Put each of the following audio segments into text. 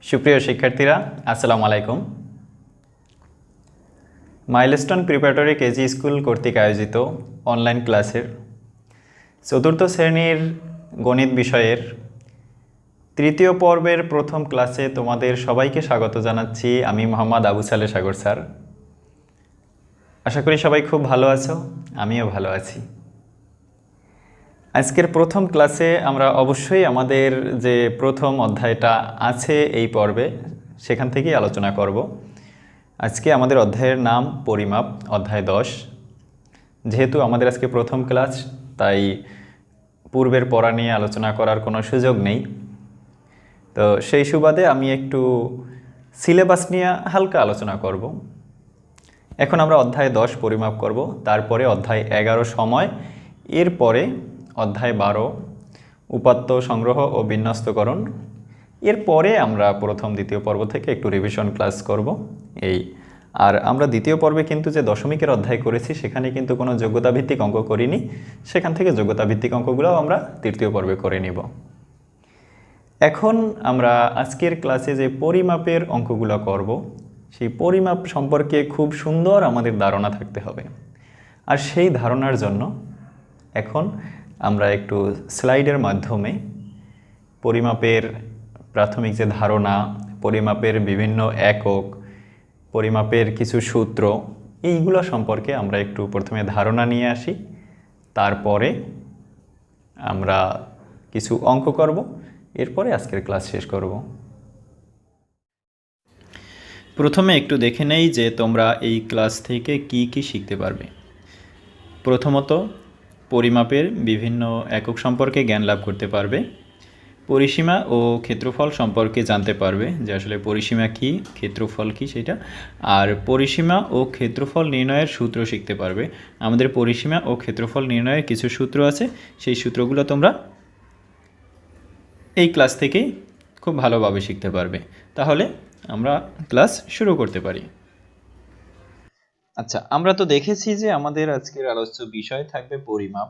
সুপ্রিয় শিক্ষার্থীরা, আসসালামু আলাইকুম। মাইলস্টোন প্রিপারেটরি কেজি স্কুল কর্তৃক আয়োজিত অনলাইন ক্লাসের চতুর্থ শ্রেণীর গণিত বিষয়ের তৃতীয় পর্বের প্রথম ক্লাসে তোমাদের সবাইকে স্বাগত জানাচ্ছি। আমি মোহাম্মদ আবু সালে সাগর স্যার। আশা করি সবাই খুব ভালো আছো, আমিও ভালো আছি। আজকের প্রথম ক্লাসে আমরা অবশ্যই আমাদের যে প্রথম অধ্যায়টা আছে এই পর্বে সেখান থেকেই আলোচনা করব। আজকে আমাদের অধ্যায়ের নাম পরিমাপ, অধ্যায় 10। যেহেতু আমাদের আজকে প্রথম ক্লাস, তাই পূর্বের পড়া নিয়ে আলোচনা করার কোনো সুযোগ নেই। তো সেই সুবাদে আমি একটু সিলেবাস নিয়ে হালকা আলোচনা করব। এখন আমরা অধ্যায় 10 পরিমাপ করব, তারপরে অধ্যায় 11 সময়, এরপরে অধ্যায় 12 উপাত্ত সংগ্রহ ও বিন্যস্তকরণ। এরপরে আমরা প্রথম দ্বিতীয় পর্ব থেকে একটু রিভিশন ক্লাস করব। আর আমরা দ্বিতীয় পর্বে কিন্তু যে দশমিকের অধ্যায় করেছি সেখানে কিন্তু কোনো যোগ্যতা ভিত্তিক অঙ্ক করিনি, সেখান থেকে যোগ্যতা ভিত্তিক অঙ্কগুলোও আমরা তৃতীয় পর্বে করে নিব। এখন আমরা আজকের ক্লাসে যে পরিমাপের অঙ্কগুলো করব, সেই পরিমাপ সম্পর্কে খুব সুন্দর আমাদের ধারণা থাকতে হবে। আর সেই ধারণার জন্য এখন আমরা একটু স্লাইডের মাধ্যমে পরিমাপের প্রাথমিক যে ধারণা, পরিমাপের বিভিন্ন একক, পরিমাপের কিছু সূত্র, এইগুলো সম্পর্কে আমরা একটু প্রথমে ধারণা নিয়ে আসি। তারপরে আমরা কিছু অঙ্ক করব, এরপরে আজকের ক্লাস শেষ করব। প্রথমে একটু দেখে নেই যে তোমরা এই ক্লাস থেকে কি কি শিখতে পারবে। প্রথমত, পরিমাপের বিভিন্ন একক সম্পর্কে জ্ঞান লাভ করতে পারবে। পরিসীমা ও ক্ষেত্রফল সম্পর্কে জানতে পারবে যে আসলে পরিসীমা কি, ক্ষেত্রফল কি সেটা। আর পরিসীমা ও ক্ষেত্রফল নির্ণয়ের সূত্র শিখতে পারবে। আমাদের পরিসীমা ও ক্ষেত্রফল নির্ণয়ের কিছু সূত্র আছে, সেই সূত্রগুলো তোমরা এই ক্লাস থেকেই খুব ভালোভাবে শিখতে পারবে। তাহলে আমরা ক্লাস শুরু করতে পারি। আচ্ছা, আমরা তো দেখেছি যে আমাদের আজকের আলোচ্য বিষয় থাকবে পরিমাপ।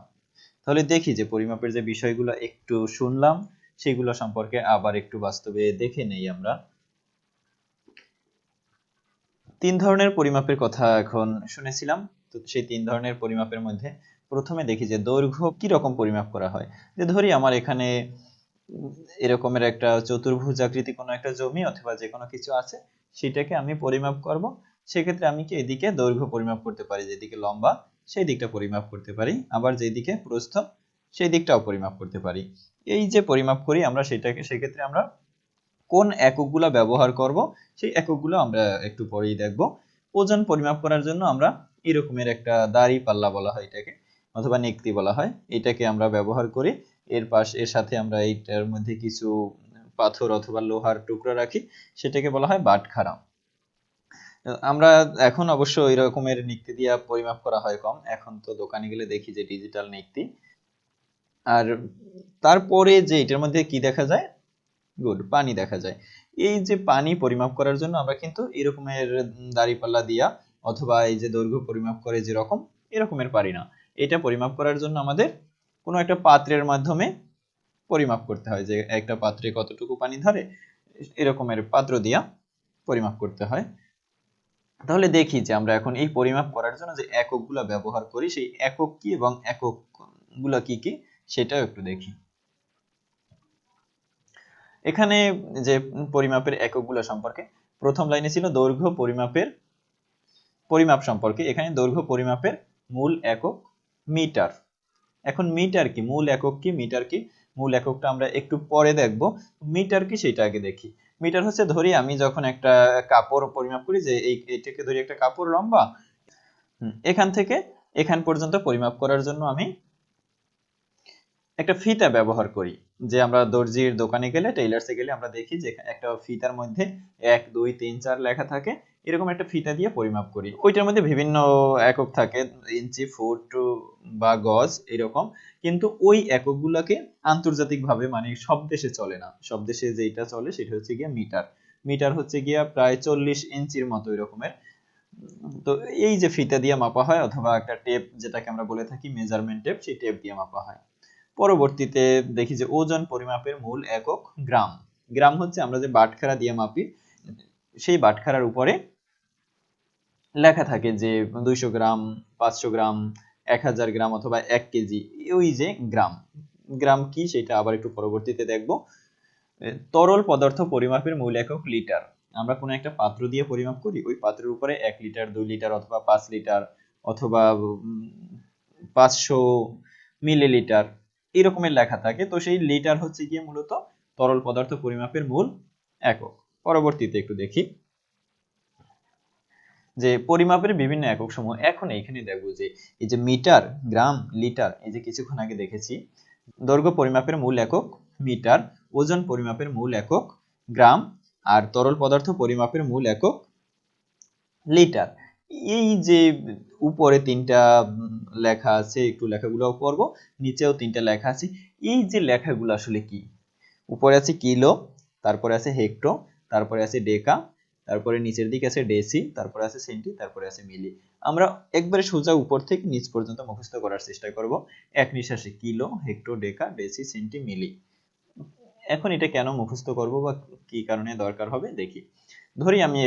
তাহলে দেখি যে পরিমাপের যে বিষয়গুলো একটু শুনলাম সেগুলো সম্পর্কে আবার একটু বাস্তবে দেখে নেই। আমরা 3 ধরনের পরিমাপের কথা এখন শুনেছিলাম। তো সেই 3 ধরনের পরিমাপের মধ্যে প্রথমে দেখি যে দৈর্ঘ্য কি রকম পরিমাপ করা হয়। যে ধরি আমার এখানে এরকমের একটা চতুর্ভুজাকৃতি কোনো একটা জমি অথবা যে কোনো কিছু আছে, সেটাকে আমি পরিমাপ করব। সেক্ষেত্রে আমি কি এদিকে দৈর্ঘ্য পরিমাপ করতে পারি, যেদিকে লম্বা সেই দিকটা পরিমাপ করতে পারি, আবার যেদিকে প্রস্থ সেই দিকটাও পরিমাপ করতে পারি। এই যে পরিমাপ করি আমরা সেটাকে, সেক্ষেত্রে আমরা কোন এককগুলো ব্যবহার করব সেই এককগুলো আমরা একটু পরেই দেখব। ওজন পরিমাপ করার জন্য আমরা এরকমের একটা দাড়ি পাল্লা বলা হয় এটাকে, অথবা নিক্তি বলা হয়, এটাকে আমরা ব্যবহার করি। এর সাথে আমরা এইটার মধ্যে কিছু পাথর অথবা লোহার টুকরো রাখি, সেটাকে বলা হয় বাটখারা। আমরা এখন অবশ্য ওই রকমের নিক্তি দিয়ে পরিমাপ করা হয় কম, এখন তো দোকানে গেলে দেখি যে ডিজিটাল নিক্তি। আর তারপরে যে এটার মধ্যে কি দেখা যায়, গুড, পানি দেখা যায়। এই যে পানি পরিমাপ করার জন্য আমরা কিন্তু এরকমের দাঁড়িপাল্লা দিয়া অথবা এই যে দৈর্ঘ্য পরিমাপ করে যেরকম এরকমের পারি না। এটা পরিমাপ করার জন্য আমাদের কোনো একটা পাত্রের মাধ্যমে পরিমাপ করতে হয়, যে একটা পাত্রে কতটুকু পানি ধরে, এরকমের পাত্র দিয়া পরিমাপ করতে হয়। তাহলে দেখি যে আমরা এখন এই পরিমাপ করার জন্য যে এককগুলো ব্যবহার করি সেই একক কি এবং এককগুলো কি কি সেটাও একটু দেখি। এখানে যে পরিমাপের এককগুলো সম্পর্কে প্রথম লাইনে ছিল দৈর্ঘ্য পরিমাপ সম্পর্কে। এখানে দৈর্ঘ্য পরিমাপের মূল একক মিটার। এখন মিটার কি, মূল একক কি, মিটার কি, মূল এককটা আমরা একটু পরে দেখব। মিটার কি সেটা আগে দেখি। মিটার হচ্ছে, ধরি আমি যখন একটা কাপড় পরিমাপ করি, যে এইটাকে ধরি একটা কাপড় লম্বা, এখান থেকে এখান পর্যন্ত পরিমাপ করার জন্য আমি একটা ফিতা ব্যবহার করি। যে আমরা দর্জির দোকানে গেলে, টেইলার্সে গেলে আমরা দেখি যে একটা ফিতার মধ্যে 1 2 3 4 লেখা থাকে, এরকম একটা ফিতা দিয়ে পরিমাপ করি। ওইটার মধ্যে বিভিন্ন একক থাকে, ইঞ্চি, ফুট বা গজ এরকম। কিন্তু ওই এককগুলোকে আন্তর্জাতিকভাবে মানে সব দেশে চলে না, সব দেশে যেটা চলে সেটা হচ্ছে গিয়া মিটার। মিটার হচ্ছে গিয়া প্রায় 40 ইঞ্চির মতো এরকমের। তো এই যে ফিতা দিয়ে মাপা হয় অথবা একটা টেপ যেটাকে আমরা বলে থাকি মেজারমেন্ট টেপ, সেই টেপ দিয়ে মাপা হয়। পরবর্তীতে দেখি যে ওজন পরিমাপের মূল একক গ্রাম। গ্রাম হচ্ছে আমরা যে বাটখারা দিয়ে মাপি, সেই বাটখারার উপরে লেখা থাকে যে 200 গ্রাম, 500 গ্রাম, 1000 গ্রাম অথবা 1 কেজি। ওই যে গ্রাম, গ্রাম কি সেটা আবার একটু পরবর্তীতে দেখব। তরল পদার্থ পরিমাপের মূল একক লিটার। আমরা কোনো একটা পাত্র দিয়ে পরিমাপ করি, ওই পাত্রের উপরে 1 লিটার, 2 লিটার অথবা 5 লিটার অথবা 500 মিলিলিটার এরকমের লেখা থাকে। তো সেই লিটার হচ্ছে গিয়ে মূলত তরল পদার্থ পরিমাপের মূল একক। পরবর্তীতে একটু দেখি যে পরিমাপের বিভিন্ন একক সমূহ। এখন এইখানে দেখবো যে এই যে মিটার, গ্রাম, লিটার, এই যে কিছুক্ষণ আগে দেখেছি দৈর্ঘ্য পরিমাপের মূল একক মিটার, ওজন পরিমাপের মূল একক গ্রাম, আর তরল পদার্থ পরিমাপের মূল একক লিটার। এই যে উপরে তিনটা লেখা আছে, একটু লেখাগুলো পড়ব, নিচেও তিনটা লেখা আছে। এই যে লেখাগুলো আসলে কি? উপরে আছে কিলো, তারপরে আছে হেক্টো, তারপরে আছে ডেকা, তারপরে নিচের দিকে আছে ডেসি, তারপরে আছে সেন্টি, তারপরে আছে মিলি। আমরা একবারে সোজা উপর থেকে নিচ পর্যন্ত মুখস্থ করার চেষ্টা করব এক নিঃশ্বাসে। কিলো, হেক্টো, ডেকা, ডেসি, সেন্টি, মিলি। এখন এটা কেন মুখস্থ করব বা কি কারণে দরকার হবে দেখি। ধরি আমি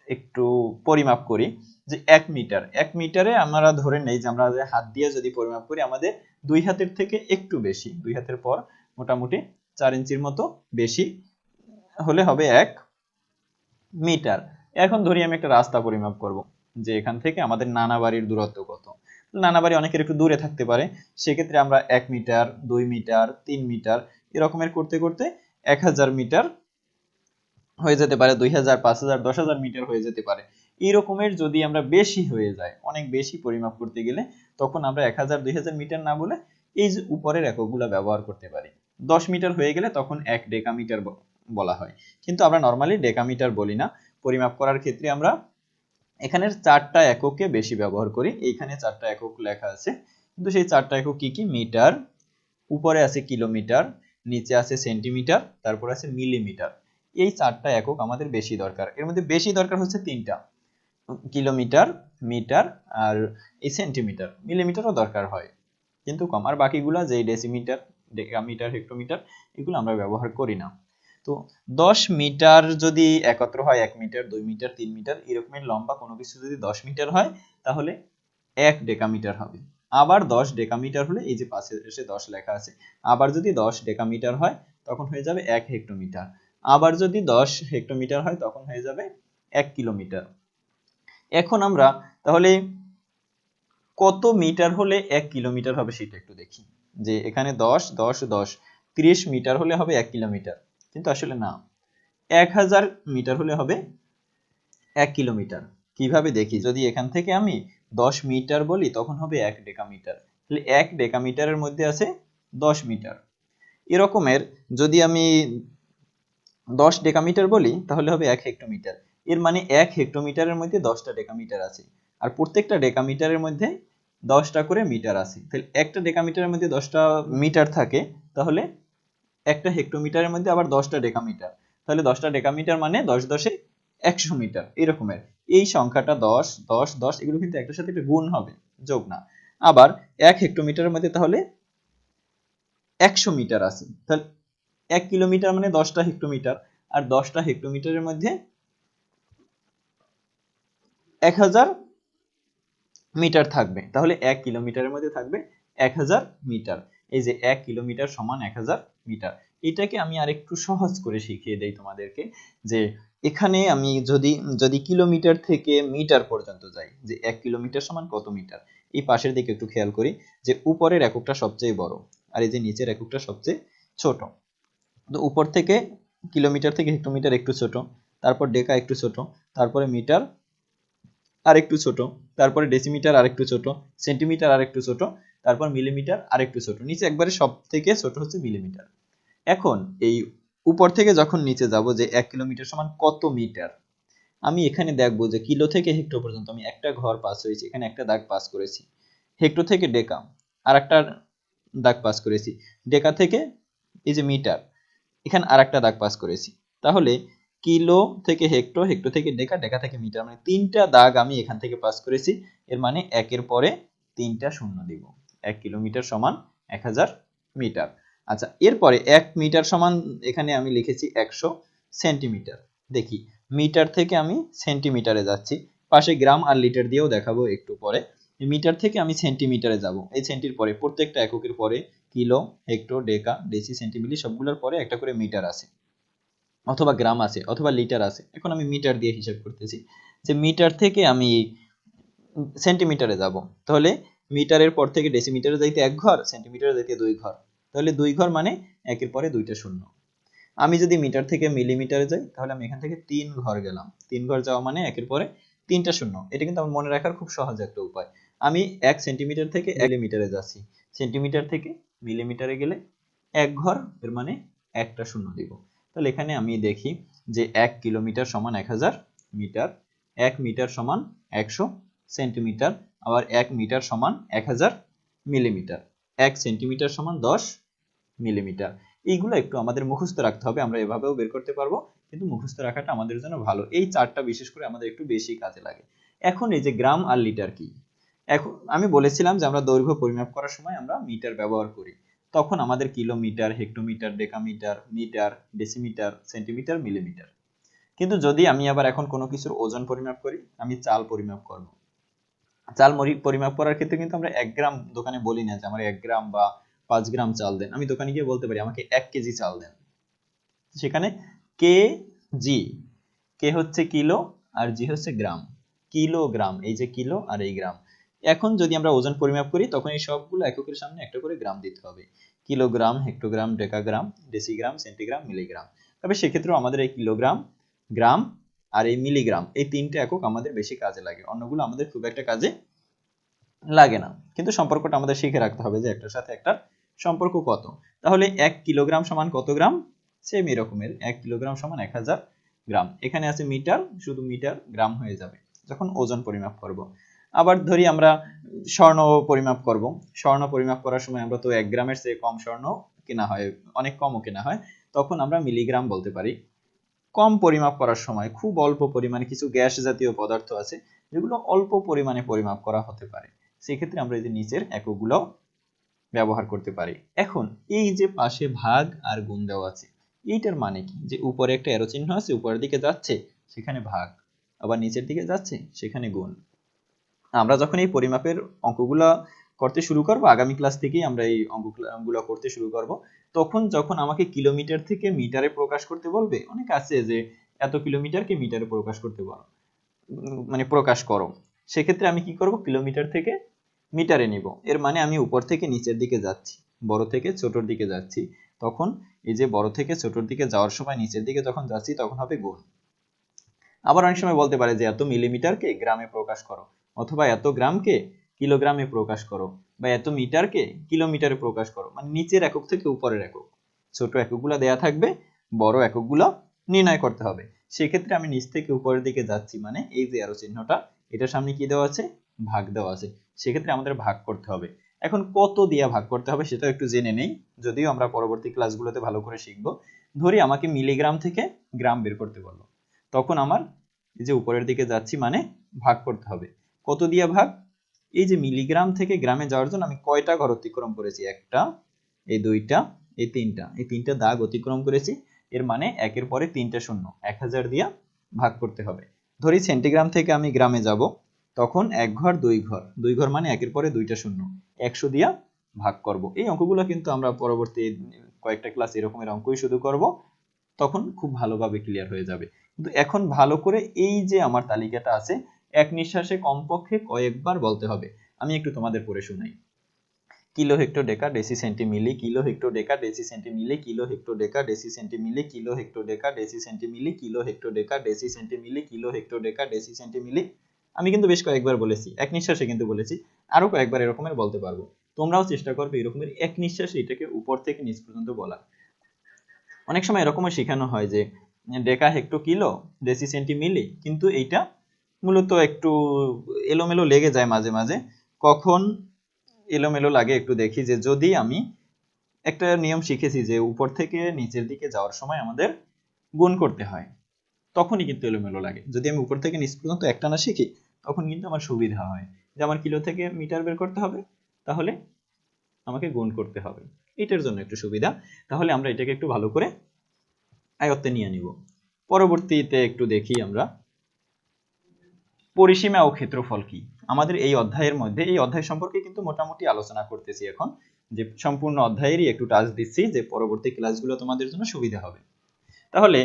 একটু পরিমাপ করি যে 1 মিটার। 1 মিটারে আমরা ধরে নেই যে আমরা হাত দিয়ে যদি পরিমাপ করি আমাদের 2 হাতের থেকে একটু বেশি, 2 হাতের পর মোটামুটি 4 ইঞ্চির মতো বেশি হলে হবে 1 মিটার। এখন ধরি আমি একটা রাস্তা পরিমাপ করব যে এখান থেকে আমাদের নানা বাড়ির দূরত্ব কত। নানা বাড়ি অনেকের একটু দূরে থাকতে পারে, সেক্ষেত্রে আমরা 1 মিটার, 2 মিটার, 3 মিটার এরকমের করতে করতে 1000 মিটার হয়ে যেতে পারে, 2000, 5000, 10000 মিটার হয়ে যেতে পারে। এই রকমের যদি আমরা বেশি হয়ে যায়, অনেক বেশি পরিমাপ করতে গেলে, তখন আমরা 1000, 2000 মিটার না বলে এই যে উপরের এককগুলো ব্যবহার করতে পারি। 10 মিটার হয়ে গেলে তখন 1 ডেকামিটার বলা হয়, কিন্তু আমরা নরমালি ডেকামিটার বলি না। পরিমাপ করার ক্ষেত্রে আমরা এখানের 4টা এককে বেশি ব্যবহার করি। এইখানে 4টা একক লেখা আছে, কিন্তু সেই 4টা একক কি কি? মিটার, উপরে আছে কিলোমিটার, নিচে আছে সেন্টিমিটার, তারপর আছে মিলিমিটার। এই 4টা একক আমাদের বেশি দরকার। এর মধ্যে বেশি দরকার হচ্ছে 3টা, কিলোমিটার, মিটার আর এই সেন্টিমিটার। মিলিমিটারও দরকার হয় কিন্তু কম। আর বাকিগুলা যে ডেসিমিটার, ডেকামিটার, হেক্টোমিটার, এগুলো আমরা ব্যবহার করি না। তো 10 মিটার যদি একত্র হয়, 1 মিটার, 2 মিটার, 3 মিটার এরকমের লম্বা কোনো কিছু যদি 10 মিটার হয়, তাহলে 1 ডেকামিটার হবে। আবার 10 ডেকামিটার হলে, এই যে পাশে এসে 10 লেখা আছে, আবার যদি 10 ডেকামিটার হয় তখন হয়ে যাবে 1 হেক্টোমিটার। আবার যদি 10 হেক্টোমিটার হয় তখন হয়ে যাবে 1 কিলোমিটার। এখন আমরা তাহলে কত মিটার হলে 1 কিলোমিটার হবে সেটা একটু দেখি। যে এখানে 10, 10, 10, 30 মিটার হলে হবে 1 কিলোমিটার, কিন্তু আসলে না, 1000 মিটার হলে হবে 1 কিলোমিটার। কিভাবে দেখি? যদি এখান থেকে আমি 10 মিটার বলি তখন হবে 1 ডেকামিটার। তাহলে 1 ডেকামিটারের মধ্যে আছে 10 মিটার। এরকমের যদি আমি 10 ডেকামিটার বলি তাহলে হবে 1 হেক্টোমিটার। এর মানে 1 হেক্টোমিটারের মধ্যে 10টা ডেকামিটার আছে, আর প্রত্যেকটা ডেকামিটারের মধ্যে 10টা করে মিটার আছে। তাহলে একটা ডেকামিটারের মধ্যে 10টা মিটার থাকে, তাহলে একটা হেক্টোমিটারের মধ্যে আবার 10টা ডেকামিটার। তাহলে 10টা ডেকামিটার মানে 10 10 এ 100 মিটার এরকমের। এই সংখ্যাটা 10, 10, 10 এগুলো কিন্তু একটার সাথে একটা গুণ হবে, যোগ না। আবার 1 হেক্টোমিটারের মধ্যে তাহলে 100 মিটার আছে। তাহলে 1 কিলোমিটার মানে 10টা হেক্টোমিটার, আর 10টা হেক্টোমিটারের মধ্যে 1000 মিটার থাকবে। তাহলে 1 কিলোমিটারের মধ্যে থাকবে 1000 মিটার। এই যে 1 কিলোমিটার সমান 1000 মিটার। এটাকে আমি আরেকটু সহজ করে শিখিয়ে দেই তোমাদেরকে, যে এখানে আমি যদি যদি কিলোমিটার থেকে মিটার পর্যন্ত যাই, যে 1 কিলোমিটার সমান কত মিটার, এই পাশের দিকে একটু খেয়াল করি যে উপরের এককটা সবচেয়ে বড় আর এই যে নিচের এককটা সবচেয়ে ছোট। তো উপর থেকে কিলোমিটার থেকে হেক্টোমিটার একটু ছোট, তারপর ডেকা একটু ছোট, তারপরে মিটার আর একটু ছোট, তারপরে ডেসিমিটার আর একটু ছোট, সেন্টিমিটার আর একটু ছোট, তারপর মিলিমিটার আর একটু ছোট, নিচে একবারে সব থেকে ছোট হচ্ছে মিলিমিটার। এখন এই উপর থেকে যখন নিচে যাব যে 1 কিলোমিটার সমান কত মিটার, আমি এখানে দেখব যে কিলো থেকে হেক্টো পর্যন্ত আমি একটা ঘর পাস হয়েছি, এখানে একটা দাগ পাস করেছি। হেক্টো থেকে ডেকা আর একটা দাগ পাস করেছি। ডেকা থেকে এই যে মিটার, এখানে আর একটা দাগ পাস করেছি। তাহলে কিলো থেকে হেক্টো, হেক্টো থেকে ডেকা, ডেকা থেকে মিটার, মানে 3টা দাগ আমি এখান থেকে পাস করেছি। এর মানে একের পরে 3টা শূন্য দিব। 1 কিলোমিটার সমান 1000 মিটার। আচ্ছা, এরপরে 1 মিটার সমান এখানে আমি লিখেছি 100 সেন্টিমিটার। দেখি মিটার থেকে আমি সেন্টিমিটারে যাচ্ছি, পাশে গ্রাম আর লিটার দিয়েও দেখাবো একটু পরে। মিটার থেকে আমি সেন্টিমিটারে যাব, এই সেন্টির পরে প্রত্যেকটা এককের পরে কিলো, হেক্টর, ডেকা, ডেসি, সেন্টিমিলি সবগুলোর পরে একটা করে মিটার আছে, অথবা গ্রাম আছে, অথবা লিটার আছে। এখন আমি মিটার দিয়ে হিসাব করতেছি যে মিটার থেকে আমি সেন্টিমিটারে যাব, তাহলে মিটারের পর থেকে ডেসিমিটারে যাইতে 1 ঘর, সেন্টিমিটারে যাইতে 2 ঘর, তাহলে 2 ঘর মানে একের পরে 2টা শূন্য। আমি যদি মিটার থেকে মিলিমিটারে যাই তাহলে আমি এখান থেকে 3 ঘর গেলাম, 3 ঘর যাওয়া মানে একের পরে 3টা শূন্য। এটা কিন্তু আমার মনে রাখার খুব সহজ একটা উপায়। আমি 1 সেন্টিমিটার থেকে 1 মিলিমিটারে যাচ্ছি, সেন্টিমিটার থেকে মিলিমিটারে গেলে 1 ঘর, এর মানে একটা শূন্য দিব। তাহলে এখানে আমি দেখি যে 1 কিলোমিটার সমান 1000 মিটার, 1 মিটার সমান 100 সেন্টিমিটার, আবার 1 মিটার সমান 1000 মিলিমিটার, 1 সেন্টিমিটার সমান 10 মিলিমিটার। এইগুলো একটু আমাদের মুখস্থ রাখতে হবে, আমরা এভাবেও বের করতে পারবো, কিন্তু মুখস্থ রাখাটা আমাদের জন্য ভালো। এই চারটা বিশেষ করে আমাদের একটু বেশি কাজে লাগে। এখন এই যে গ্রাম আর লিটার কি, এখন আমি বলেছিলাম যে আমরা দৈর্ঘ্য পরিমাপ করার সময় আমরা মিটার ব্যবহার করি, তখন আমাদের kilometre, hectometre, decametre, metre, decimetre, centimetre, millimetre. কিন্তু যদি আমি আবার এখন কোনো কিছুর ওজন পরিমাপ করি, আমি চাল পরিমাপ করব, চাল পরিমাপ করার ক্ষেত্রে কিন্তু আমরা 1 গ্রাম দোকানে বলি না যে আমার 1 গ্রাম বা 5 গ্রাম চাল দেন। আমি দোকানে গিয়ে বলতে পারি আমাকে 1 কেজি চাল দেন। সেখানে কেজি, কে হচ্ছে কিলো আর জি হচ্ছে গ্রাম, কিলোগ্রাম, এই যে কিলো আর এই গ্রাম। এখন যদি আমরা ওজন পরিমাপ করি তখন এই সবগুলো এককের সামনে একটা করে গ্রাম দিতে হবে, kilogram, hectogram, decagram, decigram, centigram, milligram. তবে সেক্ষেত্রেও আমাদের এই কিলোগ্রাম, গ্রাম আর এই মিলিগ্রাম, এই 3টে একক আমাদের বেশি কাজে লাগে, অন্যগুলো আমাদের খুব একটা কাজে লাগে না। কিন্তু সম্পর্কটা আমাদের শিখে রাখতে হবে যে একটার সাথে একটা সম্পর্ক কত। তাহলে 1 কিলোগ্রাম সমান কত গ্রাম, সেম এরকমের 1 কিলোগ্রাম সমান 1000 গ্রাম। এখানে আছে মিটার, শুধু মিটার গ্রাম হয়ে যাবে যখন ওজন পরিমাপ করব। আবার ধরি আমরা স্বর্ণ পরিমাপ করব, স্বর্ণ পরিমাপ করার সময় আমরা তো 1 গ্রামের চেয়ে কম স্বর্ণ কেনা হয়, অনেক কমও কেনা হয়, তখন আমরা মিলিগ্রাম বলতে পারি। কম পরিমাপ করার সময় খুব অল্প পরিমাণে কিছু গ্যাস জাতীয় পদার্থ আছে যেগুলো অল্প পরিমাণে পরিমাপ করা হতে পারে, সেক্ষেত্রে আমরা এই যে নিচের এককগুলো ব্যবহার করতে পারি। এখন এই যে পাশে ভাগ আর গুণ দেওয়া আছে, এইটার মানে কি, যে উপরে একটা এরো চিহ্ন আছে, উপরের দিকে যাচ্ছে সেখানে ভাগ, আবার নিচের দিকে যাচ্ছে সেখানে গুণ। আমরা যখন এই পরিমাপের অঙ্কগুলো করতে শুরু করব, আগামী ক্লাস থেকেই আমরা এই অঙ্কগুলো করতে শুরু করব, তখন যখন আমাকে কিলোমিটার থেকে মিটারে প্রকাশ করতে বলবে, অনেক আছে যে এত কিলোমিটারকে মিটারে প্রকাশ করতে বলো, মানে প্রকাশ করো, সেক্ষেত্রে আমি কি করব, কিলোমিটার থেকে মিটারে নিব। এর মানে আমি উপর থেকে নিচের দিকে যাচ্ছি, বড় থেকে ছোটর দিকে যাচ্ছি, তখন এই যে বড় থেকে ছোটর দিকে যাওয়ার সময় নিচের দিকে যখন যাচ্ছি তখন হবে গুণ। আবার অনেক সময় বলতে পারে যে এত মিলিমিটারকে গ্রামে প্রকাশ করো, অথবা এত গ্রামকে কিলোগ্রামে প্রকাশ করো, বা এত মিটারকে কিলোমিটারে প্রকাশ করো, মানে নিচের একক থেকে উপরের একক, ছোট এককগুলো দেয়া থাকবে, বড় এককগুলো নির্ণয় করতে হবে। সেক্ষেত্রে আমি নিচ থেকে উপরের দিকে যাচ্ছি, মানে এই যে আরো চিহ্নটা, এটার সামনে কি দেওয়া আছে, ভাগ দেওয়া আছে, সেক্ষেত্রে আমাদের ভাগ করতে হবে। এখন কত দিয়ে ভাগ করতে হবে সেটা একটু জেনে নেই, যদিও আমরা পরবর্তী ক্লাসগুলোতে ভালো করে শিখবো। ধরি আমাকে মিলিগ্রাম থেকে গ্রাম বের করতে বললো, তখন আমার এই যে উপরের দিকে যাচ্ছি মানে ভাগ করতে হবে। কত দিয়ে ভাগ, এই যে মিলিগ্রাম থেকে গ্রামে যাওয়ার জন্য আমি কয়টা ঘর অতিক্রম করেছি, একটা, এই দুইটা, এই তিনটা, এই তিনটা দাগ অতিক্রম করেছি, এর মানে একের পরে 3টে শূন্য, 1000 দিয়ে ভাগ করতে হবে। ধরি সেন্টিগ্রাম থেকে আমি গ্রামে যাব, তখন 1 ঘর 2 ঘর, 2 ঘর মানে একের পরে 2টা শূন্য, 100 দিয়া ভাগ করব। এই অঙ্কগুলো কিন্তু আমরা পরবর্তী কয়েকটা ক্লাস এরকমের অঙ্কই শুধু করব, তখন খুব ভালোভাবে ক্লিয়ার হয়ে যাবে। কিন্তু এখন ভালো করে এই যে আমার তালিকাটা আছে, এক নিঃশ্বাসে কমপক্ষে কয়েকবার বলতে হবে। আমি একটু তোমাদের পড়ে শোনাই। কিলো, হেক্টর, ডেকা, ডেসি, সেন্টি, মিলি, কিলো, হেক্টর, ডেকা, ডেসি, সেন্টি, মিলি, কিলো, হেক্টর, ডেকা, ডেসি, সেন্টি, মিলি, কিলো, হেক্টর, ডেকা, ডেসি, সেন্টি, মিলি, কিলো, হেক্টর, ডেকা, ডেসি, সেন্টি, মিলি, কিলো, হেক্টর, ডেকা, ডেসি, সেন্টি, মিলি। আমি কিন্তু বেশ কয়েকবার বলেছি, এক নিঃশ্বাসে কিন্তু বলেছি, আরো কয়েকবার এরকমের বলতে পারবো। তোমরাও চেষ্টা করবে এরকমের এক নিঃশ্বাসে এটাকে উপর থেকে নিচ পর্যন্ত বলা। অনেক সময় এরকমও শেখানো হয় যে ডেকা, হেক্টো, কিলো, ডেসি, সেন্টি, মিলি, কিন্তু এইটা মূলত একটু এলোমেলো লেগে যায় মাঝে মাঝে। কখন এলোমেলো লাগে একটু দেখি, যে যদি আমি একটা নিয়ম শিখেছি যে উপর থেকে নিচের দিকে যাওয়ার সময় আমাদের গুণ করতে হয়, তখনই কিন্তু এলোমেলো লাগে। যদি আমি উপর থেকে নিচ পর্যন্ত একটানা শিখি তখন কিন্তু আমার সুবিধা হয়, যে আমার কিলো থেকে মিটার বের করতে হবে, তাহলে আমাকে গুণ করতে হবে। এটার জন্য একটু সুবিধা। তাহলে আমরা এটাকে একটু ভালো করে আয়ত্তে নিয়ে নিব। পরবর্তীতে একটু দেখি আমরা পরিসীমা ও ক্ষেত্রফল কি। আমাদের এই অধ্যায়ের মধ্যে এই অধ্যায় সম্পর্কে কিন্তু মোটামুটি আলোচনা করতেছি এখন, যে সম্পূর্ণ অধ্যায়েরই একটু টাচ দিচ্ছি, যে পরবর্তী ক্লাসগুলো তোমাদের জন্য সুবিধা হবে। তাহলে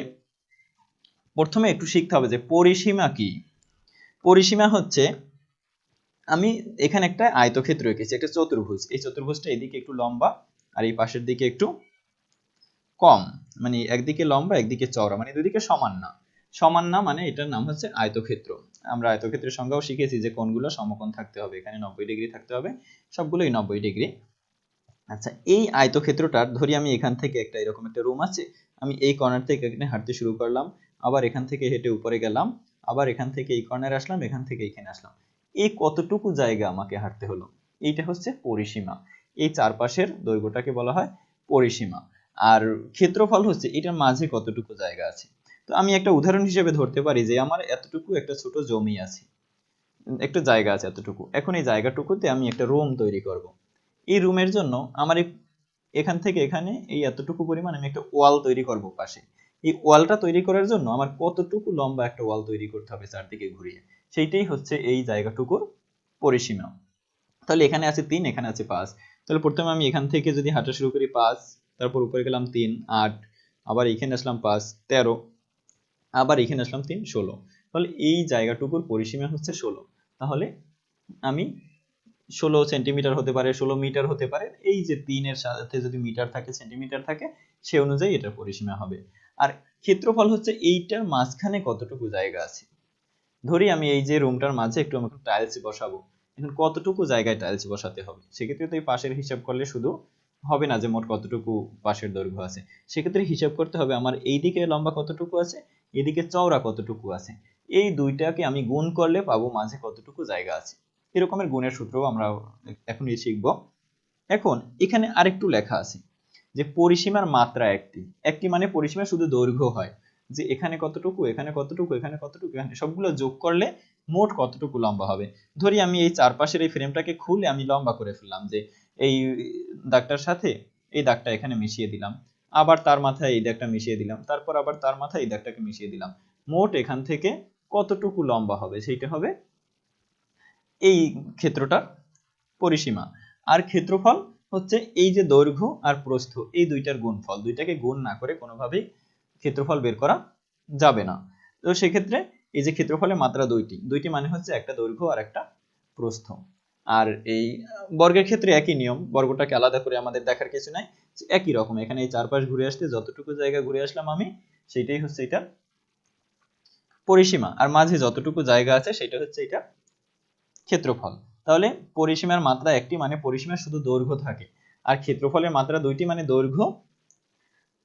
প্রথমে একটু শিখতে হবে যে পরিসীমা কি। পরিসীমা হচ্ছে, আমি এখানে একটা আয়তক্ষেত্র এঁকেছি, একটা চতুর্ভুজ। এই চতুর্ভুজটা এদিকে একটু লম্বা আর এই পাশের দিকে একটু কম, মানে একদিকে লম্বা একদিকে চওড়া, মানে দুদিকে সমান না। সমান না মানে এটার নাম হচ্ছে আয়তক্ষেত্র। আমরা আয়তক্ষেত্রের সংজ্ঞাও শিখেছি যে কোণগুলো সমকোণ থাকতে হবে, এখানে 90 ডিগ্রি থাকতে হবে, সবগুলোই 90 ডিগ্রি। আচ্ছা, এই আয়তক্ষেত্রটার ধরি আমি এখান থেকে একটা এরকম একটা রুম আছে, আমি এই কর্নার থেকে এখানে হাঁটতে শুরু করলাম, আবার এখান থেকে হেঁটে উপরে গেলাম, আবার এখান থেকে এই কর্নারে আসলাম, এখান থেকে এখানে আসলাম। এই কতটুকু জায়গা আমাকে হাঁটতে হলো, এইটা হচ্ছে পরিসীমা। এই চারপাশের দৈর্ঘ্যটাকে বলা হয় পরিসীমা। আর ক্ষেত্রফল হচ্ছে এটার মাঝে কতটুকু জায়গা আছে। তো আমি একটা উদাহরণ হিসেবে ধরতে পারি যে আমার এতটুকু একটা ছোট জমি আছে, একটা জায়গা আছে এতটুকু। এখন এই জায়গাটুকুতে আমি একটা রুম তৈরি করব। এই রুমের জন্য আমার এখান থেকে এখানে এই এতটুকু পরিমাণ আমি একটা ওয়াল তৈরি করব পাশে। এই ওয়ালটা তৈরি করার জন্য আমার কতটুকু লম্বা একটা ওয়াল তৈরি করতে হবে চারদিকে ঘুরিয়ে, সেইটাই হচ্ছে এই জায়গাটুকুর পরিসীমা। তাহলে এখানে আছে 3, এখানে আছে 5। তাহলে প্রথমে আমি এখান থেকে যদি হাঁটা শুরু করি 5, তারপর উপরে গেলাম 3, 8, আবার এখানে আসলাম 5, 13, আবার এখানে আসলাম 3, 16। তাহলে এই জায়গাটুকুর পরিসীমা হচ্ছে 16। তাহলে আমি 16 সেন্টিমিটার হতে পারে, 16 মিটার হতে পারে, এই যে 3 এর সাথে যদি মিটার থাকে, সেন্টিমিটার থাকে, সে অনুযায়ী এটার পরিসীমা হবে। আর ক্ষেত্রফল হচ্ছে এইটার মাঝখানে কতটুকু জায়গা আছে। ধরি আমি এই যে রুমটার মাঝে একটু আমাকে টাইলস বসাবো, এখন কতটুকু জায়গায় টাইলস বসাতে হবে। সেক্ষেত্রে তো এই পাশের হিসাব করলে শুধু হবে না যে মোট কতটুকু পাশের দৈর্ঘ্য আছে, সেক্ষেত্রে হিসাব করতে হবে আমার এই দিকে লম্বা কতটুকু আছে, এদিকে চওড়া কতটুকু আছে। এই দুইটাকে আমি গুণ করলে পাবো মাঝে কতটুকু জায়গা আছে। এরকমের গুণের সূত্রও আমরা এখনই শিখব। এখন এখানে আরেকটু লেখা আছে যে পরিসীমার মাত্রা একটি। একটি মানে পরিসীমা শুধু দৈর্ঘ্য হয়, যে এখানে কতটুকু, এখানে কতটুকু, এখানে কতটুকু, এখানে সবগুলো যোগ করলে মোট কতটুকু লম্বা হবে। ধরি আমি এই চারপাশের এই ফ্রেমটাকে খুলে আমি লম্বা করে ফেললাম, যে এই দাগটার সাথে এই দাগটা এখানে মিশিয়ে দিলাম, আবার তার মাথায় এই দাগটা মিশিয়ে দিলাম, তারপর আবার তার মাথায় এই দাগটাকে মিশিয়ে দিলাম। মোট এখান থেকে কতটুকু লম্বা হবে সেইটা হবে এই ক্ষেত্রটার পরিসীমা। আর ক্ষেত্রফল হচ্ছে এই যে দৈর্ঘ্য আর প্রস্থ, এই দুইটার গুণফল। দুইটাকে গুণ না করে কোনোভাবেই ক্ষেত্রফল বের করা যাবে না। তো সেক্ষেত্রে এই যে ক্ষেত্রফলের মাত্রা দুইটি মানে হচ্ছে একটা দৈর্ঘ্য আর একটা প্রস্থ। আর এই বর্গের ক্ষেত্রে একই নিয়ম, বর্গটাকে আলাদা করে আমাদের দেখার কিছু নাই, একই রকম। এখানে এই চারপাশ ঘুরে আসতে যতটুকু জায়গা ঘুরে আসলাম আমি, সেটাই হচ্ছে এটা পরিসীমা। আর মাঝে যতটুকু জায়গা আছে সেটা হচ্ছে এটা ক্ষেত্রফল। তাহলে পরিসীমার মাত্রা একটি মানে পরিসীমার শুধু দৈর্ঘ্য থাকে, আর ক্ষেত্রফলের মাত্রা দুইটি মানে দৈর্ঘ্য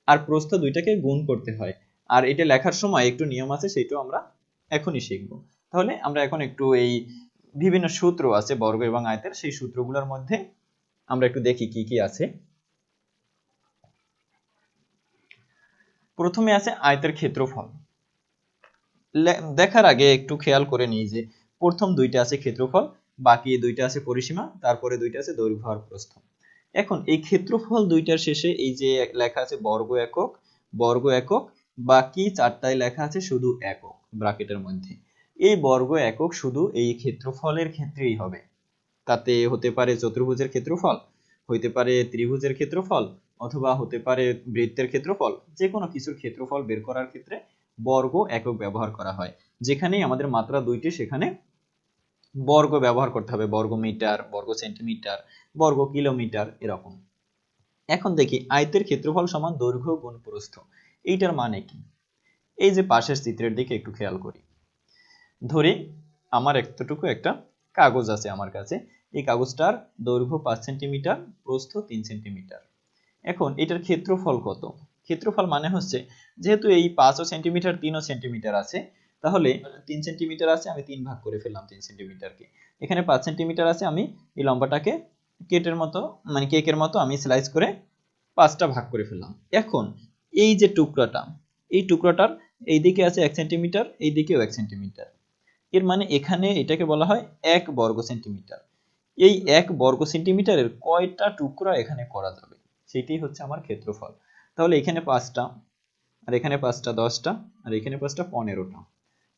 আর প্রস্থ দুইটাকে গুণ করতে হয়। আর এটা লেখার সময় একটু নিয়ম আছে, সেটাও আমরা এখনই শিখব। তাহলে আমরা এখন একটু এই বিভিন্ন সূত্র আছে বর্গ এবং আয়তের, সেই সূত্রগুলোর মধ্যে আমরা একটু দেখি কি কি আছে। প্রথমে আছে আয়তের ক্ষেত্রফল। দেখার আগে একটু খেয়াল করে নিই যে প্রথম দুইটা আছে ক্ষেত্রফল, বাকি দুইটা আছে পরিসীমা, তারপরে দুইটা আছে দৈর্ঘ্য আর প্রস্থ। এখন এই ক্ষেত্রফল দুইটার শেষে এই যে লেখা আছে বর্গ একক, বর্গ একক, বাকি চারটায় লেখা আছে শুধু একক ব্র্যাকেটের মধ্যে। এই বর্গ একক শুধু এই ক্ষেত্রফলের ক্ষেত্রেই হবে। তাতে হতে পারে চতুর্ভুজের ক্ষেত্রফল, হইতে পারে ত্রিভুজের ক্ষেত্রফল, অথবা হতে পারে বৃত্তের ক্ষেত্রফল। যে কোনো কিছুর ক্ষেত্রফল বের করার ক্ষেত্রে বর্গ একক ব্যবহার করা হয়। যেখানেই আমাদের মাত্রা দুইটি সেখানে বর্গ ব্যবহার করতে হবে, বর্গ মিটার, বর্গ সেন্টিমিটার, বর্গ কিলোমিটার, এরকম। এখন দেখি আয়তের ক্ষেত্রফল সমান দৈর্ঘ্য গুণ প্রস্থ। এইটার মানে কি? এই যে পাশের চিত্রের দিকে একটু খেয়াল করি। ধরি আমার এতটুকু একটা কাগজ আছে আমার কাছে, এই কাগজটার দৈর্ঘ্য 5 সেন্টিমিটার, প্রস্থ 3 সেন্টিমিটার। এখন এটার ক্ষেত্রফল কত? ক্ষেত্রফল মানে হচ্ছে যেহেতু এই 5 সেন্টিমিটার 3 সেন্টিমিটার আছে, তাহলে 3 সেন্টিমিটার আছে, আমি 3 ভাগ করে ফেললাম 3 সেন্টিমিটারকে। এখানে 5 সেন্টিমিটার আছে, আমি এই লম্বাটাকে কেকের মতো আমি স্লাইস করে 5টা ভাগ করে ফেললাম। এখন এই যে টুকরাটা, এই টুকরাটার এই দিকে আছে 1 সেন্টিমিটার, এই দিকেও 1 সেন্টিমিটার। এর মানে এখানে এটাকে বলা হয় 1 বর্গ সেন্টিমিটার। এই 1 বর্গ সেন্টিমিটারের কয়টা টুকরা এখানে করা যাবে সেটাই হচ্ছে আমার ক্ষেত্রফল। তাহলে এখানে 5টা, আর এখানে 5টা 10টা, আর এখানে 5টা 15টা।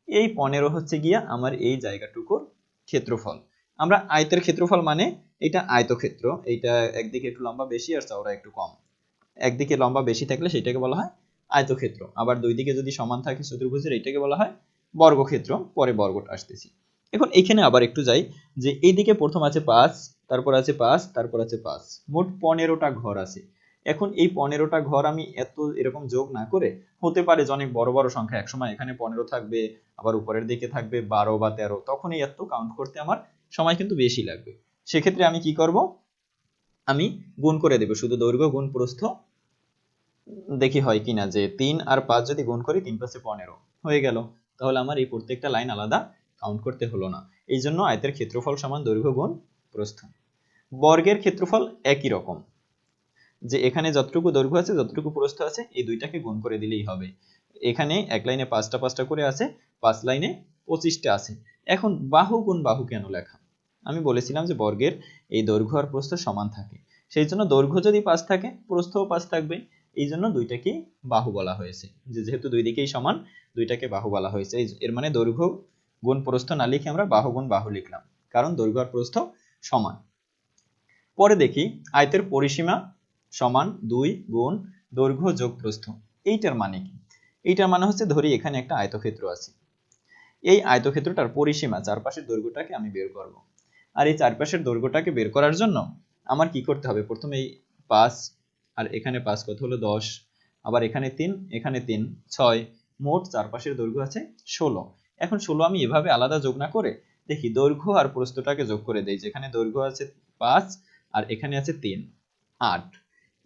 এই 15 হচ্ছে গিয়া আমার এই জায়গাটুকুর ক্ষেত্রফল। আমরা আয়তের ক্ষেত্রফল মানে এটা আয়তক্ষেত্র, এইটা একদিকে একটু লম্বা বেশি আর চওড়া একটু কম। একদিকে লম্বা বেশি থাকলে সেটাকে বলা হয় আয়তক্ষেত্র, আবার দুই দিকে যদি সমান থাকে চতুর্ভুজের এটাকে বলা হয় বর্গক্ষেত্র। পরে বর্গটা আসতেছি। এখন এখানে আবার একটু যাই যে এইদিকে প্রথম আছে 5, তারপর আছে 5, তারপর আছে 5, মোট 15টা ঘর আছে। এখন এই 15টা ঘর আমি এত এরকম যোগ না করে, হতে পারে যে অনেক বড় বড় সংখ্যা একসময় এখানে 15 থাকবে, আবার উপরের দিকে থাকবে 12 বা 13, তখন এই এত কাউন্ট করতে আমার সময় কিন্তু বেশি লাগবে। সেক্ষেত্রে আমি কি করব, আমি গুণ করে দেব, শুধু দৈর্ঘ্য গুণ প্রস্থ দেখি হয় কিনা, যে 3 আর 5 যদি গুণ করি 3 5 15 হয়ে গেল। তাহলে আমার এই প্রত্যেকটা লাইন আলাদা কাউন্ট করতে হলো না। এই জন্য আয়তের ক্ষেত্রফল সমান দৈর্ঘ্য গুণ প্রস্থ। বর্গের ক্ষেত্রফল একই রকম, যে এখানে যতটুকু দৈর্ঘ্য আছে যতটুকু প্রস্থ আছে এই দুইটাকে গুণ করে দিলেই হবে। এখানে এক লাইনে 5টা 5টা করে আছে, 5 লাইনে 25টা আছে। এখন বাহু গুণ বাহু কেন লেখা? আমি বলেছিলাম যে বর্গের এই দৈর্ঘ্য আর প্রস্থ সমান থাকে, সেই জন্য দৈর্ঘ্য যদি 5 থাকে প্রস্থও 5 থাকবে। এই জন্য দুইটাকে বাহু বলা হয়েছে, যেহেতু দুই দিকেই সমান দুইটাকে বাহু বলা হয়েছে। এর মানে দৈর্ঘ্য গুণ প্রস্থ না লিখে আমরা বাহু গুণ বাহু লিখলাম, কারণ দৈর্ঘ্য আর প্রস্থ সমান। পরে দেখি আয়তের পরিসীমা সমান 2 গুণ দৈর্ঘ্য যোগ প্রস্থ। এইটার মানে কি? এইটার মানে হচ্ছে ধরি এখানে একটা আয়তক্ষেত্র আছে, এই আয়তক্ষেত্রটার পরিসীমা চারপাশের দৈর্ঘ্যটাকে আমি বের করব। আর এই চারপাশের দৈর্ঘ্যটাকে বের করার জন্য আমার কি করতে হবে, প্রথমে এই 5 আর এখানে 5 কত হলো 10, আবার এখানে 3 এখানে 3 6, মোট চারপাশের দৈর্ঘ্য আছে 16। এখন 16 আমি এভাবে আলাদা যোগ না করে দেখি দৈর্ঘ্য আর প্রস্থটাকে যোগ করে দেই, যেখানে দৈর্ঘ্য আছে 5 আর এখানে আছে 3 8।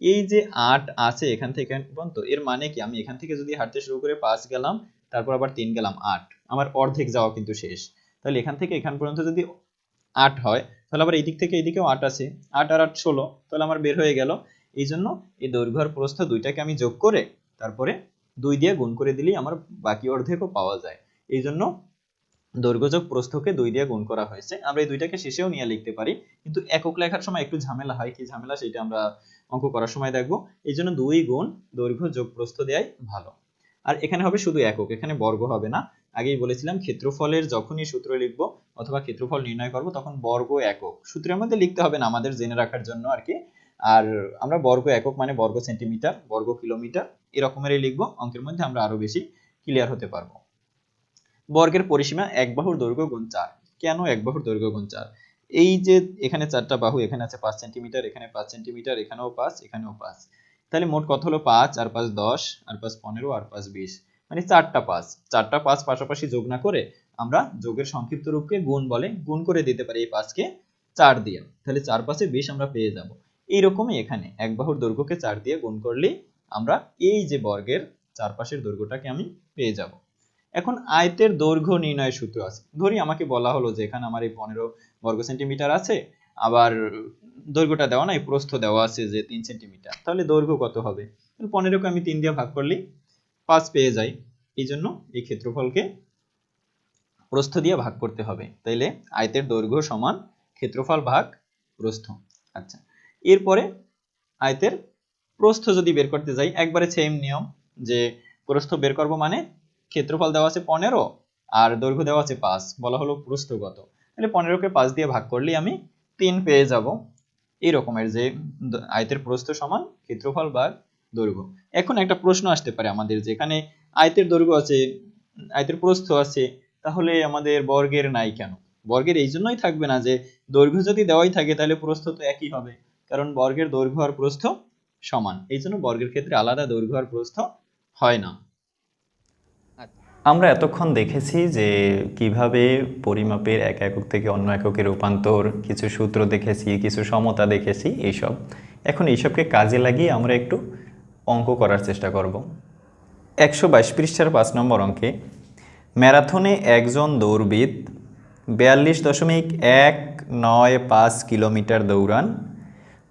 এই যে 8 আছে এখান থেকে এখান পর্যন্ত, এর মানে কি আমি এখান থেকে যদি হাঁটতে শুরু করে 5 গেলাম, তারপর আবার 3 গেলাম 8, আমার অর্ধেক যাওয়া কিন্তু শেষ। তাহলে এখান থেকে এখান পর্যন্ত যদি 8 হয়, তাহলে আবার এই দিক থেকে এইদিকেও 8 আছে, 8 আর 8 16, তাহলে আমার বের হয়ে গেল। এই জন্য এই দৈর্ঘ্য আর প্রস্থ দুইটাকে আমি যোগ করে তারপরে 2 দিয়ে গুণ করে দিলেই আমার বাকি অর্ধেকও পাওয়া যায়। এই জন্য দৈর্ঘ্য যোগ প্রস্থকে 2 দিয়ে গুণ করা হয়েছে। আমরা এই দুইটাকে শেষেও নিয়ে লিখতে পারি, কিন্তু একক লেখার সময় একটু ঝামেলা হয়। কি ঝামেলা সেটা আমরা অঙ্ক করার সময় দেখব। এই জন্য 2 গুণ দৈর্ঘ্য যোগ প্রস্থ দেয়াই ভালো। আর এখানে হবে শুধু একক, এখানে বর্গ হবে না। আগেই বলেছিলাম ক্ষেত্রফলের যখনই সূত্র লিখব অথবা ক্ষেত্রফল নির্ণয় করব তখন বর্গ একক সূত্রের মধ্যে লিখতে হবে না, আমাদের জেনে রাখার জন্য আর কি। আর আমরা বর্গ একক মানে বর্গ সেন্টিমিটার, বর্গ কিলোমিটার এরকমেরই লিখবো। অঙ্কের মধ্যে আমরা আরো বেশি ক্লিয়ার হতে পারবো। বর্গের পরিসীমা এক বাহুর দৈর্ঘ্য গুণ 4। কেন এক বাহুর দৈর্ঘ্য গুণ 4? এই যে এখানে 4টা বাহু, এখানে আছে 5 সেন্টিমিটার, এখানে 5 সেন্টিমিটার, এখানেও 5, এখানেও 5, তাহলে মোট কত হলো 5 আর 5 10 আর 5 15 আর 5 20, মানে 4টা 5। 4টা 5 পাশাপাশি যোগ না করে আমরা যোগের সংক্ষিপ্ত রূপকে গুণ বলে গুণ করে দিতে পারি এই 5 কে 4 দিয়ে, তাহলে 4 5 20 আমরা পেয়ে যাব। এইরকমই এখানে এক বাহুর দৈর্ঘ্যকে 4 দিয়ে গুণ করলে আমরা এই যে বর্গের চারপাশের দৈর্ঘ্যটাকে আমি পেয়ে যাব। এখন আয়তের দৈর্ঘ্য নির্ণয়ের সূত্র আছে। ধরি আমাকে বলা হলো যে এখানে আমার এই 15 বর্গ সেন্টিমিটার আছে, আবার দৈর্ঘ্যটা দেওয়া নাই, প্রস্থ দেওয়া আছে যে 3 সেন্টিমিটার, তাহলে দৈর্ঘ্য কত হবে? 15কে আমি 3 দিয়ে ভাগ করলেই 5 পেয়ে যাই। এই জন্য এই ক্ষেত্রফলকে প্রস্থ দিয়ে ভাগ করতে হবে। তাইলে আয়তের দৈর্ঘ্য সমান ক্ষেত্রফল ভাগ প্রস্থ। আচ্ছা, এরপরে আয়তের প্রস্থ যদি বের করতে যাই, একবারে সেম নিয়ম, যে প্রস্থ বের করব মানে ক্ষেত্রফল দেওয়া আছে 15 আর দৈর্ঘ্য দেওয়া আছে 5, বলা হলো প্রস্থ কত, তাহলে 15কে 5 দিয়ে ভাগ করলেই আমি 3 পেয়ে যাব। এই রকমের যে আয়তের প্রস্থ সমান ক্ষেত্রফল ভাগ দৈর্ঘ্য। এখন একটা প্রশ্ন আসতে পারে আমাদের, যে এখানে আয়তের দৈর্ঘ্য আছে, আয়তের প্রস্থ আছে, তাহলে আমাদের বর্গের নাই কেন? বর্গের এই জন্যই থাকবে না যে দৈর্ঘ্য যদি দেওয়াই থাকে তাহলে প্রস্থ তো একই হবে, কারণ বর্গের দৈর্ঘ্য আর প্রস্থ সমান। এই জন্য বর্গের ক্ষেত্রে আলাদা দৈর্ঘ্য আর প্রস্থ হয় না। আমরা এতক্ষণ দেখেছি যে কিভাবে পরিমাপের এক একক থেকে অন্য এককে রূপান্তর, কিছু সূত্র দেখেছি, কিছু সমতা দেখেছি, এইসব। এখন এইসবকে কাজে লাগিয়ে আমরা একটু অঙ্ক করার চেষ্টা করব। 122 পৃষ্ঠার 5 নম্বর অঙ্কে ম্যারাথনে একজন দৌড়বিদ 42.195 কিলোমিটার দৌড়ান।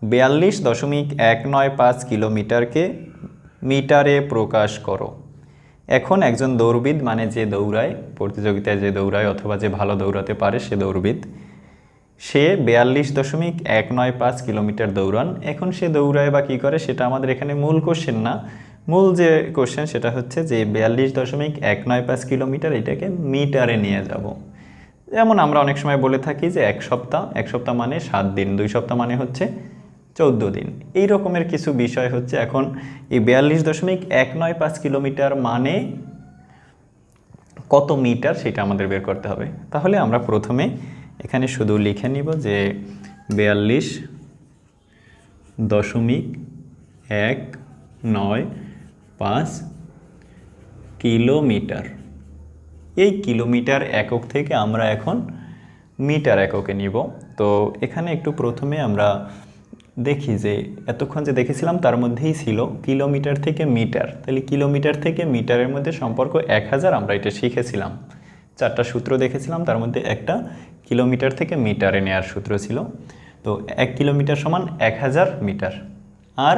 42.195 কিলোমিটারকে মিটারে প্রকাশ করো। এখন একজন দৌড়বিদ মানে যে দৌড়ায়, প্রতিযোগিতায় যে দৌড়ায় অথবা যে ভালো দৌড়াতে পারে সে দৌড়বিদ, সে 42.195 কিলোমিটার দৌড়ান। এখন সে দৌড়ায় বা কী করে সেটা আমাদের এখানে মূল কোশ্চেন না। মূল যে কোশ্চেন সেটা হচ্ছে যে 42.195 কিলোমিটার এটাকে মিটারে নিয়ে যাব। যেমন আমরা অনেক সময় বলে থাকি যে এক সপ্তাহ মানে 7 দিন, 2 সপ্তাহ মানে হচ্ছে 14 দিন। এই রকমের কিছু বিষয় হচ্ছে। এখন এই 42.195 কিলোমিটার মানে কত মিটার সেটা আমাদের বের করতে হবে। তাহলে আমরা প্রথমে এখানে শুধু লিখে নিব যে 42.195 কিলোমিটার। এই কিলোমিটার একক থেকে আমরা এখন মিটার এককে নিব। তো এখানে একটু প্রথমে আমরা দেখি যে এতক্ষণ যে দেখেছিলাম তার মধ্যেই ছিল কিলোমিটার থেকে মিটার। তাহলে কিলোমিটার থেকে মিটারের মধ্যে সম্পর্ক 1000, আমরা এটা শিখেছিলাম। 4টা সূত্র দেখেছিলাম, তার মধ্যে একটা কিলোমিটার থেকে মিটারে নেওয়ার সূত্র ছিল। তো 1 কিলোমিটার সমান 1000 মিটার। আর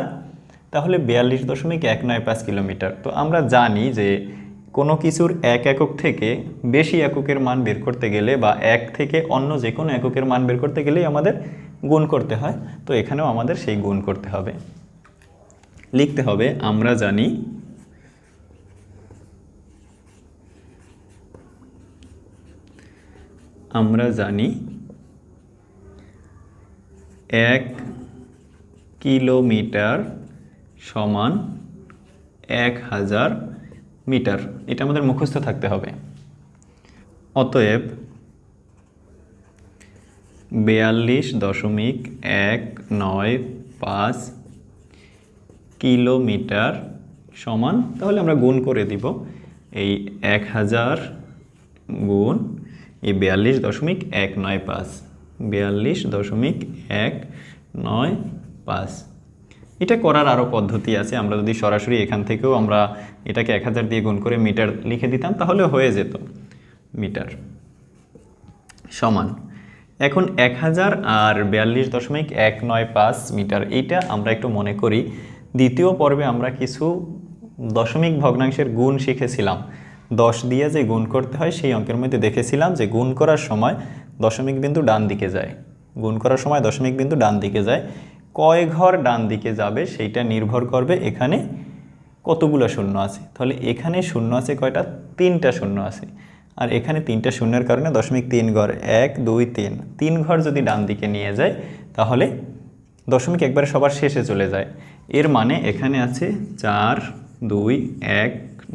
তাহলে 42.195 কিলোমিটার। তো আমরা জানি যে কোনো কিছুর এক একক থেকে বেশি এককের মান বের করতে গেলে বা এক থেকে অন্য যে কোনো এককের মান বের করতে গেলেই আমাদের গুণ করতে হয়। তো এখানেও আমাদের সেই গুণ করতে হবে। লিখতে হবে আমরা জানি 1 কিলোমিটার সমান 1000 মিটার। এটা আমাদের মুখস্থ থাকতে হবে। অতএব 42.195 কিলোমিটার সমান, তাহলে আমরা গুণ করে দিব এই 1000 গুণ এই 42.195, 42.195। এটা করার আরও পদ্ধতি আছে। আমরা যদি সরাসরি এখান থেকেও আমরা এটাকে 1000 দিয়ে গুণ করে মিটার লিখে দিতাম তাহলে হয়ে যেত। মিটার সমান এখন 1000 আর 42.195 মিটার। এইটা আমরা একটু মনে করি দ্বিতীয় পর্বে আমরা কিছু দশমিক ভগ্নাংশের গুণ শিখেছিলাম। 10 দিয়ে যে গুণ করতে হয় সেই অঙ্কের মধ্যে দেখেছিলাম যে গুণ করার সময় দশমিক বিন্দু ডান দিকে যায়। গুণ করার সময় দশমিক বিন্দু ডান দিকে যায়। কয় ঘর ডান দিকে যাবে সেইটা নির্ভর করবে এখানে কতগুলো শূন্য আছে। তাহলে এখানে শূন্য আছে কয়টা? 3টা শূন্য আছে। আর এখানে 3টা শূন্যের কারণে দশমিক 3 ঘর, 1 2 3, 3 ঘর যদি ডান দিকে নিয়ে যায় তাহলে দশমিক একবারে সবার শেষে চলে যায়। এর মানে এখানে আছে 4 2 1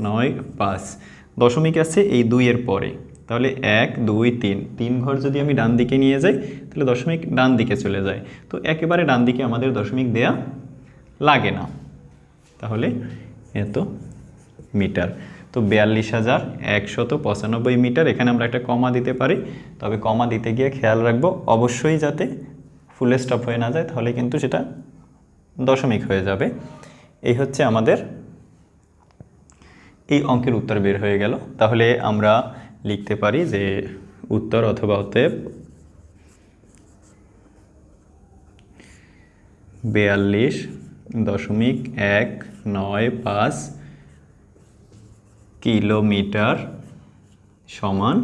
9 5, দশমিক আছে এই 2 এর পরে। তাহলে 1 2 3, 3 ঘর যদি আমি ডান দিকে নিয়ে যাই তাহলে দশমিক ডান দিকে চলে যায়। তো একেবারে ডান দিকে আমাদের দশমিক দেয়া লাগে না। তাহলে এত মিটার। তো 42,195 মিটার। এখানে আমরা একটা কমা দিতে পারি, তবে কমা দিতে গিয়ে খেয়াল রাখবো অবশ্যই যাতে ফুল স্টপ হয়ে না যায়, তাহলে কিন্তু সেটা দশমিক হয়ে যাবে। এই হচ্ছে আমাদের এই অঙ্কের উত্তর বের হয়ে গেল। তাহলে আমরা লিখতে পারি যে উত্তর অথবা অতএব 42.195 কিলোমিটার সমান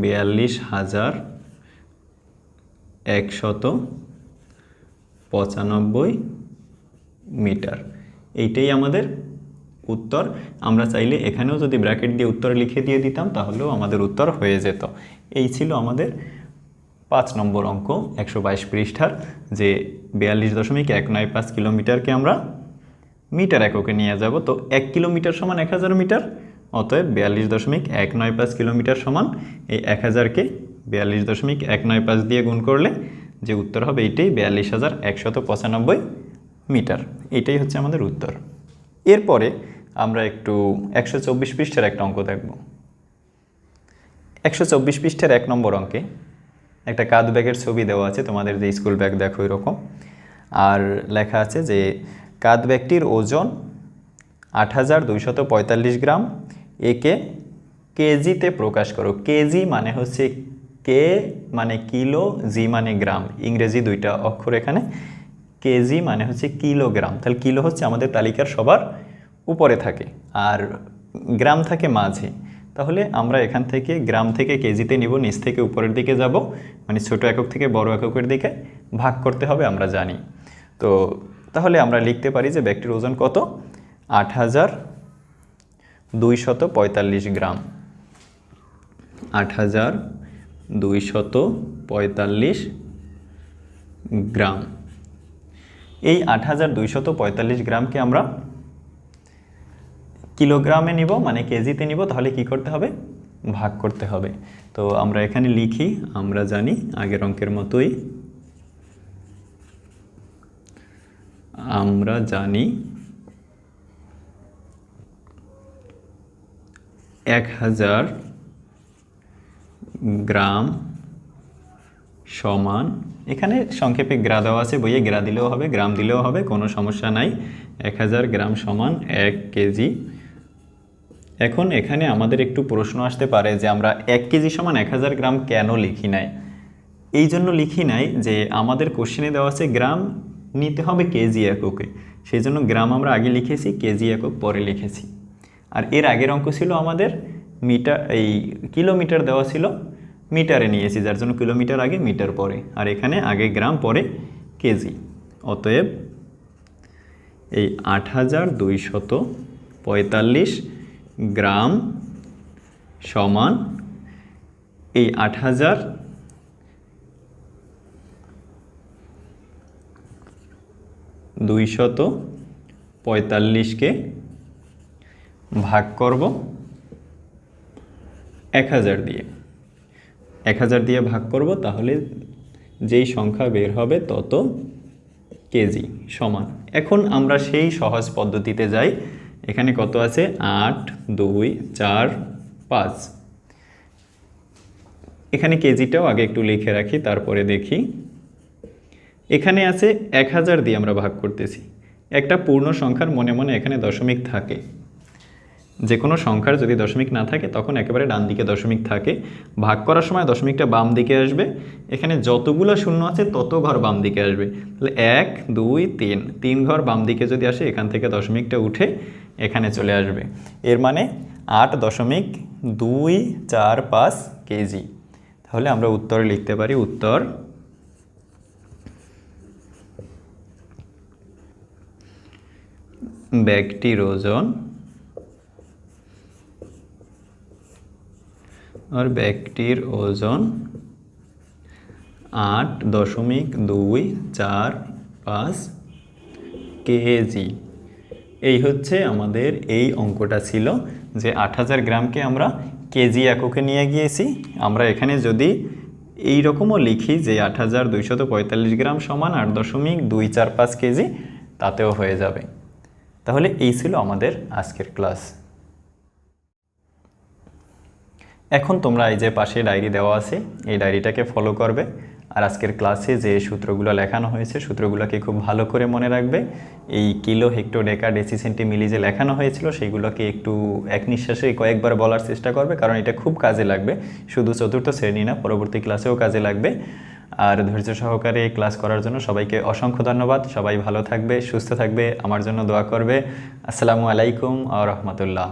42,195 মিটার। এইটাই আমাদের উত্তর। আমরা চাইলে এখানেও যদি ব্র্যাকেট দিয়ে উত্তর লিখে দিয়ে দিতাম তাহলেও আমাদের উত্তর হয়ে যেত। এই ছিল আমাদের 5 নম্বর অঙ্ক 122 পৃষ্ঠার, যে 42.195 কিলোমিটারকে আমরা মিটার এককে নিয়ে যাব। তো 1 কিলোমিটার সমান 1000 মিটার। অতএব 42.195 কিলোমিটার সমান এই 1000কে 42.195 দিয়ে গুণ করলে যে উত্তর হবে এইটাই 42,195 মিটার। এইটাই হচ্ছে আমাদের উত্তর। এরপরে আমরা একটু 124 পৃষ্ঠার একটা অঙ্ক দেখব। 124 পৃষ্ঠার 1 নম্বর অঙ্কে একটা কাঁধ ব্যাগের ছবি দেওয়া আছে, তোমাদের যে স্কুল ব্যাগ দেখো এরকম। আর লেখা আছে যে কাঁধ ব্যাগটির ওজন 8,245 গ্রাম। একে কেজিতে প্রকাশ করো। কেজি মানে হচ্ছে কে মানে কিলো, জি মানে গ্রাম, ইংরেজি 2টা অক্ষর এখানে। কেজি মানে হচ্ছে কিলোগ্রাম। তাহলে কিলো হচ্ছে আমাদের তালিকার সবার উপরে থাকে আর গ্রাম থাকে মাঝে। তাহলে আমরা এখান থেকে গ্রাম থেকে কেজিতে নিব, নিচ থেকে উপরের দিকে যাব, মানে ছোট একক থেকে বড় এককের দিকে ভাগ করতে হবে আমরা জানি। তো তাহলে আমরা লিখতে পারি যে ব্যাগটির ওজন কত, ৮,২৪৫ গ্রাম। ৮,২৪৫ গ্রাম। এই ৮,২৪৫ গ্রামকে আমরা কিলোগ্রামে নিব, মানে কেজিতে নিব, তাহলে কি করতে হবে, ভাগ করতে হবে। তো আমরা এখানে লিখি, আমরা জানি আগের অঙ্কের মতোই, আমরা জানি ১,০০০ গ্রাম সমান, এখানে সংক্ষেপে গ্রা দেওয়া আছে, বইয়ে গ্রা দিলেও হবে, গ্রাম দিলেও হবে, কোনো সমস্যা নাই। ১,০০০ গ্রাম সমান ১ কেজি। এখন এখানে আমাদের একটু প্রশ্ন আসতে পারে যে আমরা ১ কেজি সমান ১,০০০ গ্রাম কেন লিখি নাই। এই জন্য লিখি নাই যে আমাদের কোশ্চেনে দেওয়া আছে গ্রাম নিতে হবে কেজি এককে, সেই জন্য গ্রাম আমরা আগে লিখেছি, কেজি একক পরে লিখেছি। আর এর আগের অঙ্ক ছিল আমাদের মিটার, এই কিলোমিটার দেওয়া ছিল, মিটারে নিয়েছি, যার জন্য কিলোমিটার আগে মিটার পরে, আর এখানে আগে গ্রাম পরে কেজি। অতএব এই ৮,২৪৫ গ্রাম সমান এই ৮,২৪৫কে ভাগ করব ১,০০০ দিয়ে। ১,০০০ দিয়ে ভাগ করব, তাহলে যেই সংখ্যা বের হবে তত কেজি সমান। এখন আমরা সেই সহজ পদ্ধতিতে যাই। এখানে কত আছে, ৮, ২, ৪, ৫। এখানে কেজিটাও আগে একটু লিখে রাখি, তারপরে দেখি। এখানে আছে ১,০০০ দিয়ে আমরা ভাগ করতেছি। একটা পূর্ণ সংখ্যার মনে মনে এখানে দশমিক থাকে, যে কোনো সংখ্যার যদি দশমিক না থাকে তখন একেবারে ডান দিকে দশমিক থাকে। ভাগ করার সময় দশমিকটা বাম দিকে আসবে, এখানে যতগুলো শূন্য আছে তত ঘর বাম দিকে আসবে। তাহলে ১, ২, ৩, ৩ ঘর বাম দিকে যদি আসে, এখান থেকে দশমিকটা উঠে এখানে চলে আসবে। এর মানে ৮.245 কেজি। তাহলে আমরা উত্তরে লিখতে পারি, উত্তর ব্যাগটির ওজন और ব্যাগটির ওজন ৮.245 কেজি। এই হচ্ছে আমাদের এই অঙ্কটা ছিল যে ৮,০০০ গ্রামকে আমরা কেজি এককে নিয়ে গিয়েছি। আমরা এখানে যদি এই রকমও লিখি যে ৮,২৪৫ গ্রাম সমান ৮.245 কেজি, তাতেও হয়ে যাবে। তাহলে এই ছিল আমাদের আজকের ক্লাস। এখন তোমরা এই যে পাশে ডায়েরি দেওয়া আছে, এই ডায়েরিটাকে ফলো করবে, আর আজকের ক্লাসে যে সূত্রগুলো লেখানো হয়েছে সূত্রগুলোকে খুব ভালো করে মনে রাখবে। এই কিলো, হেক্টর, ডেকা, ডেসি, সেন্টি, মিলি যে লেখানো হয়েছিল সেইগুলোকে একটু এক নিঃশ্বাসে কয়েকবার বলার চেষ্টা করবে, কারণ এটা খুব কাজে লাগবে, শুধু চতুর্থ শ্রেণী না, পরবর্তী ক্লাসেও কাজে লাগবে। আর ধৈর্য সহকারে ক্লাস করার জন্য সবাইকে অসংখ্য ধন্যবাদ। সবাই ভালো থাকবে, সুস্থ থাকবে, আমার জন্য দোয়া করবে। আসসালামু আলাইকুম ওয়া রাহমাতুল্লাহ।